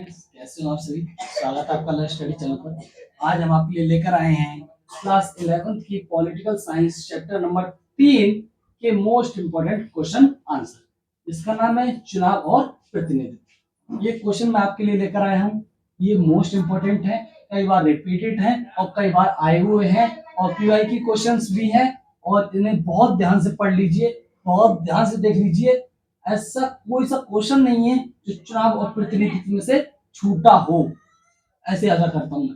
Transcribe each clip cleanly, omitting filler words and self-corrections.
Friends, कैसे हो आप सभी। स्वागत है आपका लर्न स्टडी चैनल पर। आज हम आपके लिए लेकर आए हैं क्लास 11th की पॉलिटिकल साइंस चैप्टर नंबर 3 के मोस्ट इंपोर्टेंट क्वेश्चन आंसर, जिसका नाम है चुनाव और प्रतिनिधित्व। ये क्वेश्चन मैं आपके लिए लेकर आया हूँ। ये मोस्ट इंपोर्टेंट है, कई बार रिपीटेड है और कई बार आए हुए हैं और पीवाई की क्वेश्चंस भी हैं, और इन्हें बहुत ध्यान से पढ़ लीजिए, बहुत ध्यान से देख लीजिए। ऐसा कोई सा क्वेश्चन नहीं है जो चुनाव और प्रतिनिधित्व में से छूटा हो, ऐसे आशा करता हूं मैं।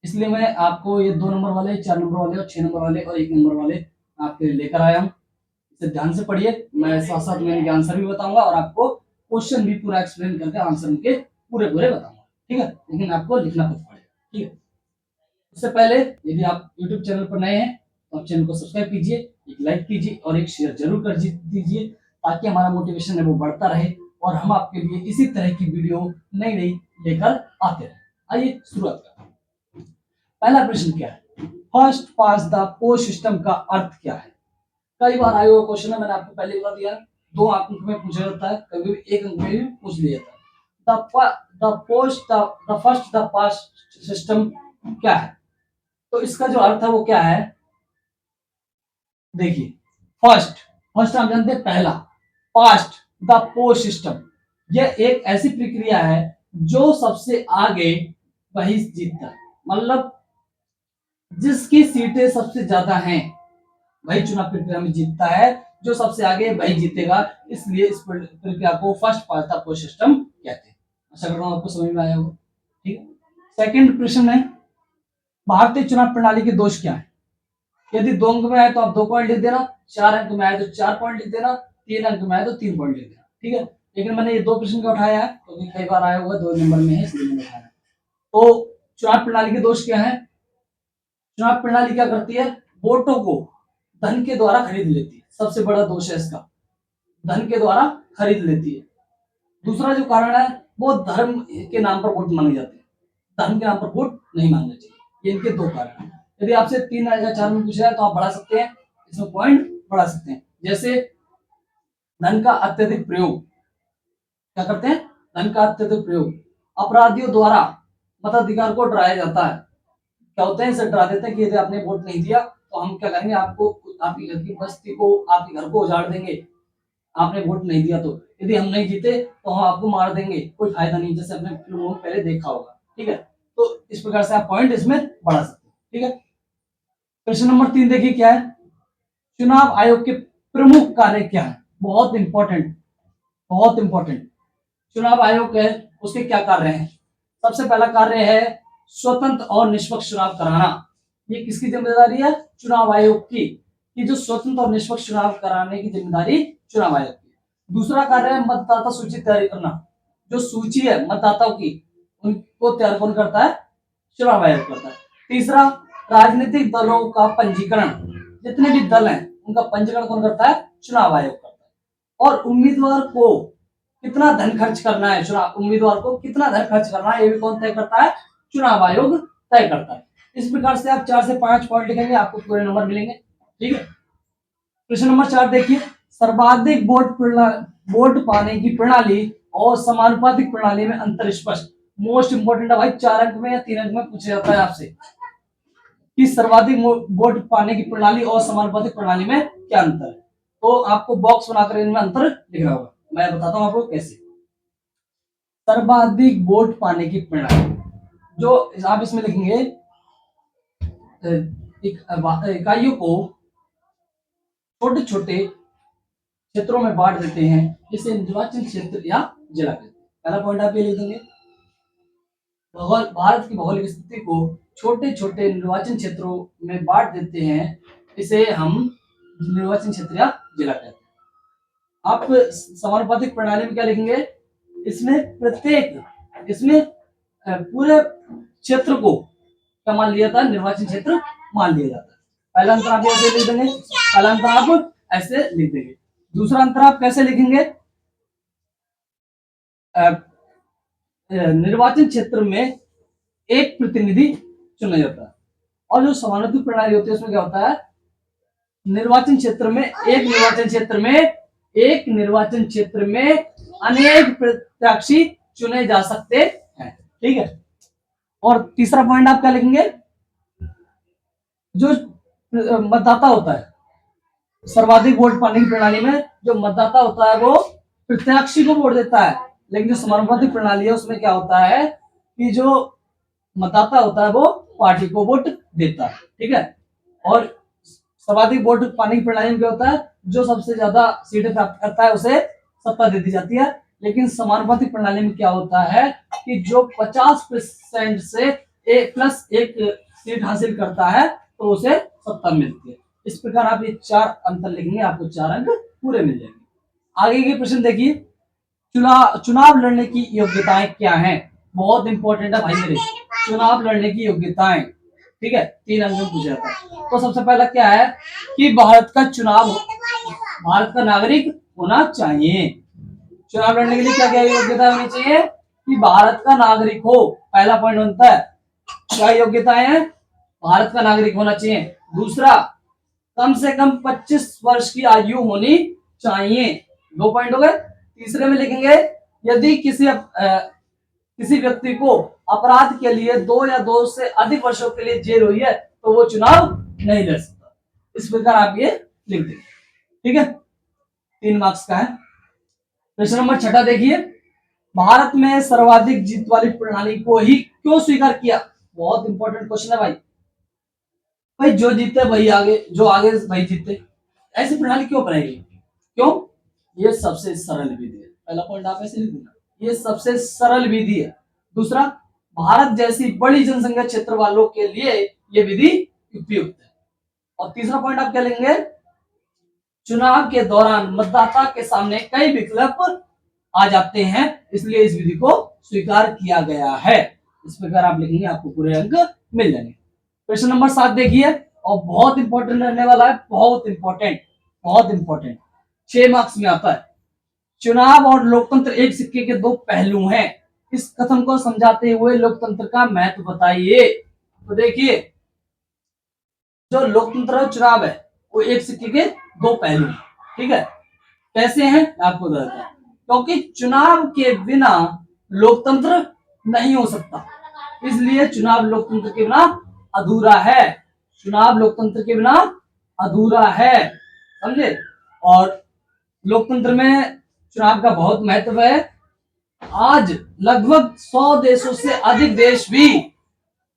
इसलिए मैं आपको ये 2 नंबर वाले, 4 नंबर वाले और 6 नंबर वाले और 1 नंबर वाले आपके लिए लेकर आया हूं। इसे ध्यान से पढ़िए। मैं साथ साथ में इनके आंसर भी बताऊंगा और आपको क्वेश्चन भी पूरा एक्सप्लेन करके आंसर इनके पूरे पूरे बताऊंगा, ठीक है। लेकिन आपको लिखना खुद पड़ेगा, ठीक है। उससे पहले यदि आप YouTube चैनल पर नए हैं तो आप चैनल को सब्सक्राइब कीजिए, एक लाइक कीजिए और एक शेयर जरूर कर दीजिए, ताकि हमारा मोटिवेशन है वो बढ़ता रहे और हम आपके लिए इसी तरह की वीडियो नई नई लेकर आते रहे। आइए शुरुआत करते हैं। पहला प्रश्न क्या है? First pass the post system का अर्थ क्या है? कई बार आया हुआ क्वेश्चन है, मैंने आपको पहले बता दिया। 2 अंक में पूछा जाता है, कभी भी 1 अंक में भी पूछ लिया जाता है। The first the pass system क्या है? तो इसका जो अर्थ है वो क्या है, देखिए। फर्स्ट फर्स्ट हम जानते हैं पहला, पास्ट द पोस्ट सिस्टम, यह एक ऐसी प्रक्रिया है जो सबसे आगे वही जीतता है। मतलब जिसकी सीटें सबसे ज्यादा हैं वही चुनाव प्रक्रिया में जीतता है, जो सबसे आगे वही जीतेगा। इसलिए इस प्रक्रिया को first past the post system कहते हैं। आशा कर रहा हूं आपको समझ में आया होगा, ठीक है। सेकंड प्रश्न है, भारतीय चुनाव प्रणाली के दोष क्या है? यदि 2 अंक में आए तो आप 2 पॉइंट लिख देना, 4 अंक में आए तो 4 पॉइंट लिख देना, 3 अंक में आए तो 3 पॉइंट लिख देना, ठीक है। लेकिन मैंने ये 2 प्रश्न का उठाया है क्योंकि कई बार आया हुआ 2 नंबर में है, इसलिए मैंने उठाया। तो चुनाव प्रणाली के दोष क्या है? चुनाव प्रणाली क्या करती है? वोटों को धन के द्वारा खरीद लेती है। सबसे बड़ा दोष है इसका, धन के द्वारा खरीद लेती है। दूसरा जो कारण है वो धर्म के नाम पर वोट मांगे जाते हैं, धर्म के नाम पर वोट नहीं मांगना चाहिए। ये इनके 2 कारण हैं। यदि आपसे 3 या 4 में पूछा है तो आप बढ़ा सकते हैं, इसमें पॉइंट बढ़ा सकते हैं। जैसे धन का अत्यधिक प्रयोग, क्या करते हैं? धन का अत्यधिक प्रयोग। अपराधियों द्वारा मताधिकार को डराया जाता है। क्या होता है, इसे डरा देते हैं कि यदि आपने वोट नहीं दिया तो हम क्या करेंगे, आपको, आपकी घर की बस्ती को, आपके घर को उजाड़ देंगे। आपने वोट नहीं दिया तो यदि हम नहीं जीते तो हम आपको मार देंगे, कोई फायदा नहीं, जैसे आपने फिल्मों में पहले देखा होगा, ठीक है। तो इस प्रकार से आप पॉइंट इसमें बढ़ा सकते हैं, ठीक है। प्रश्न नंबर 3 देखिए क्या है, चुनाव आयोग के प्रमुख कार्य क्या है? बहुत इंपॉर्टेंट, बहुत इंपॉर्टेंट। चुनाव आयोग है उसके क्या कार्य हैं? सबसे पहला कार्य है स्वतंत्र और निष्पक्ष चुनाव कराना। ये किसकी जिम्मेदारी है? चुनाव आयोग की, कि जो स्वतंत्र और निष्पक्ष चुनाव कराने की जिम्मेदारी चुनाव आयोग की। दूसरा कार्य है मतदाता सूची तैयार करना। जो सूची है मतदाताओं की, उनको तैयार कौन करता है? चुनाव आयोग करता है। तीसरा, राजनीतिक दलों का पंजीकरण, जितने भी दल हैं उनका पंजीकरण कौन करता है? चुनाव आयोग करता है। और उम्मीदवार को कितना धन खर्च करना है, चुनाव उम्मीदवार को कितना धन खर्च करना है, ये भी कौन तय करता है? चुनाव आयोग तय करता है। इस प्रकार से आप 4 से 5 पॉइंट लिखेंगे, आपको पूरे नंबर मिलेंगे, ठीक है। प्रश्न नंबर 4 देखिए, सर्वाधिक वोट पाने की प्रणाली और समानुपातिक प्रणाली में अंतर स्पष्ट। मोस्ट इंपोर्टेंट है भाई, 4 अंक में या 3 अंक में पूछा जाता है आपसे कि सर्वाधिक वोट पाने की प्रणाली और समानुपातिक प्रणाली में क्या अंतर है। तो आपको बॉक्स बनाकर इनमें अंतर लिखना होगा। मैं बताता हूं आपको कैसे। सर्वाधिक वोट पाने की प्रणाली, जो आप इसमें लिखेंगे, इकाइयों को छोटे छोटे क्षेत्रों में बांट देते हैं, इसे निर्वाचन क्षेत्र या जिला कहते हैं। पहला पॉइंट आप ये लिख देंगे, भारत की भौगोलिक स्थिति को छोटे छोटे निर्वाचन क्षेत्रों में बांट देते हैं, इसे हम निर्वाचन क्षेत्र या जिला कहते हैं। आप समानुपातिक प्रणाली में क्या लिखेंगे? इसमें पूरे क्षेत्र को क्या मान लिया था? निर्वाचन क्षेत्र मान लिया जाता है। पहला अंतर आप ऐसे लिख देंगे, पहला अंतर आप ऐसे लिख देंगे। दूसरा अंतर आप कैसे लिखेंगे? निर्वाचन क्षेत्र में एक प्रतिनिधि चुना जाता है, और जो समानुपातिक प्रणाली होती है उसमें क्या होता है? निर्वाचन क्षेत्र में एक निर्वाचन क्षेत्र में अनेक प्रत्याशी चुने जा सकते ठीक है। और तीसरा पॉइंट आप क्या लिखेंगे, जो मतदाता होता है, सर्वाधिक वोट पाने की प्रणाली में जो मतदाता होता है वो प्रत्याशी को वोट देता है, लेकिन जो समानुपातिक प्रणाली है उसमें क्या होता है कि जो मतदाता होता है वो पार्टी को वोट देता है, ठीक है। और सर्वाधिक वोट पाने की प्रणाली में क्या होता है, जो सबसे ज्यादा सीटें प्राप्त करता है उसे सत्ता दे दी जाती है। लेकिन समानुपातिक प्रणाली में क्या होता है कि जो 50% से एक सीट हासिल करता है तो उसे सत्ता मिलती है। इस प्रकार आप ये 4 अंतर लिखेंगे, आपको 4 अंक पूरे मिल जाएंगे। आगे के प्रश्न देखिए, चुनाव लड़ने की योग्यताएं क्या हैं। बहुत इंपॉर्टेंट है भाई मेरे, चुनाव लड़ने की योग्यताएं, ठीक है, 3 अंक में पूछा जाता है। तो सबसे पहला क्या है कि भारत का नागरिक होना चाहिए। चुनाव लड़ने के लिए क्या क्या योग्यता होनी चाहिए कि भारत का नागरिक हो, पहला पॉइंट बनता है। क्या योग्यताएं हैं, भारत का नागरिक होना चाहिए। दूसरा, कम से कम 25 वर्ष की आयु होनी चाहिए, 2 पॉइंट हो गए। तीसरे में लिखेंगे, यदि किसी व्यक्ति को अपराध के लिए 2 या 2 से अधिक वर्षों के लिए जेल हुई है तो वो चुनाव नहीं लड़ सकता। इस प्रकार आप ये लिख देंगे, ठीक है। 3 मार्क्स का है। प्रश्न नंबर 6 देखिए, भारत में सर्वाधिक जीत वाली प्रणाली को ही क्यों स्वीकार किया। बहुत इंपॉर्टेंट क्वेश्चन है भाई। भाई जो जीते वही आगे, जो आगे वही जीते, ऐसी प्रणाली क्यों बनाएगी, क्यों, ये सबसे सरल विधि है। पहला पॉइंट आप ऐसे लिख देना, ये सबसे सरल विधि है। दूसरा, भारत जैसी बड़ी जनसंख्या क्षेत्र वालों के लिए ये विधि उपयुक्त है। और तीसरा पॉइंट आप क्या लेंगे, चुनाव के दौरान मतदाता के सामने कई विकल्प आ जाते हैं, इसलिए इस विधि को स्वीकार किया गया है। इस प्रकार आप लिखेंगे, आपको पूरे अंक मिल जाएंगे। प्रश्न नंबर 7 देखिए, और बहुत इंपॉर्टेंट रहने वाला है, बहुत इंपॉर्टेंट 6 मार्क्स में आता है। चुनाव और लोकतंत्र एक सिक्के के 2 पहलू हैं, इस कथन को समझाते हुए लोकतंत्र का महत्व बताइए। तो देखिए, जो लोकतंत्र और चुनाव है वो एक सिक्के के 2 पहलू हैं, ठीक है। कैसे हैं आपको बताता हूं। क्योंकि चुनाव के बिना लोकतंत्र नहीं हो सकता, इसलिए चुनाव लोकतंत्र के बिना अधूरा है। चुनाव लोकतंत्र के बिना अधूरा है, समझे। और लोकतंत्र में चुनाव का बहुत महत्व है। आज लगभग 100 देशों से अधिक देश भी,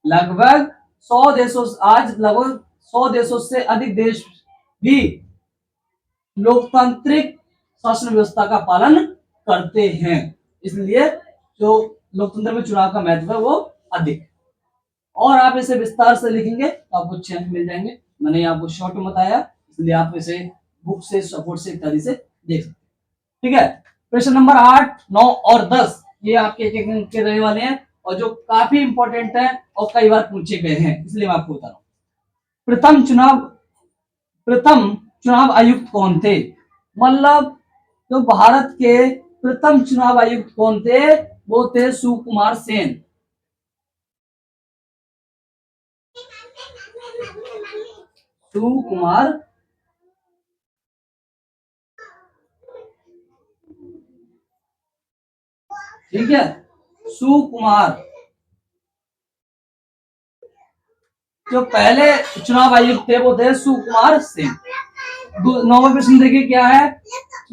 लगभग 100 देशों आज लगभग 100 देशों से अधिक देश भी लोकतांत्रिक शासन व्यवस्था का पालन करते हैं, इसलिए जो लोकतंत्र में चुनाव का महत्व है वो अधिक। और आप इसे विस्तार से लिखेंगे तो आपको 6 अंक मिल जाएंगे। मैंने आपको शॉर्ट में बताया, इसलिए आप इसे बुक से, सपोर्ट से, इत्यादि से देख सकते हैं, ठीक है। प्रश्न नंबर 8, 9 और 10 ये आपके एक अंक के रहने वाले हैं और जो काफी इंपॉर्टेंट है और कई बार पूछे गए हैं, इसलिए मैं आपको बता रहा हूं। प्रथम चुनाव आयुक्त कौन थे, मतलब जो भारत के प्रथम चुनाव आयुक्त कौन थे, वो थे सुकुमार सेन। सुकुमार ठीक है, सुकुमार। जो पहले चुनाव आयुक्त थे वो थे सुकुमार सेन। 9वां प्रश्न देखिए क्या है,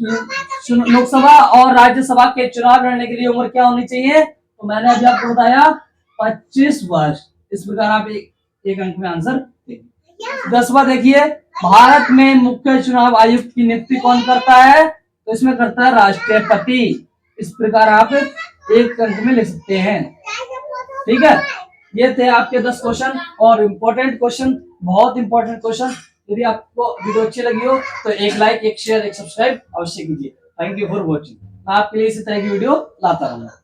लोकसभा और राज्यसभा के चुनाव लड़ने के लिए उम्र क्या होनी चाहिए, तो मैंने अभी आपको बताया 25 वर्ष। इस प्रकार आप एक अंक में आंसर देंगे। 10वां देखिए, भारत में मुख्य चुनाव आयुक्त की नियुक्ति कौन करता है, तो इसमें करता है राष्ट्रपति। इस प्रकार आप एक अंक में लिख सकते हैं, ठीक है। ये थे आपके 10 क्वेश्चन और इम्पोर्टेंट क्वेश्चन, बहुत इंपॉर्टेंट क्वेश्चन। यदि आपको वीडियो अच्छी लगी हो तो एक लाइक, एक शेयर, एक सब्सक्राइब अवश्य कीजिए। Thank you for watching. मैं आपके लिए इसी तरह की वीडियो लाता रहूंगा।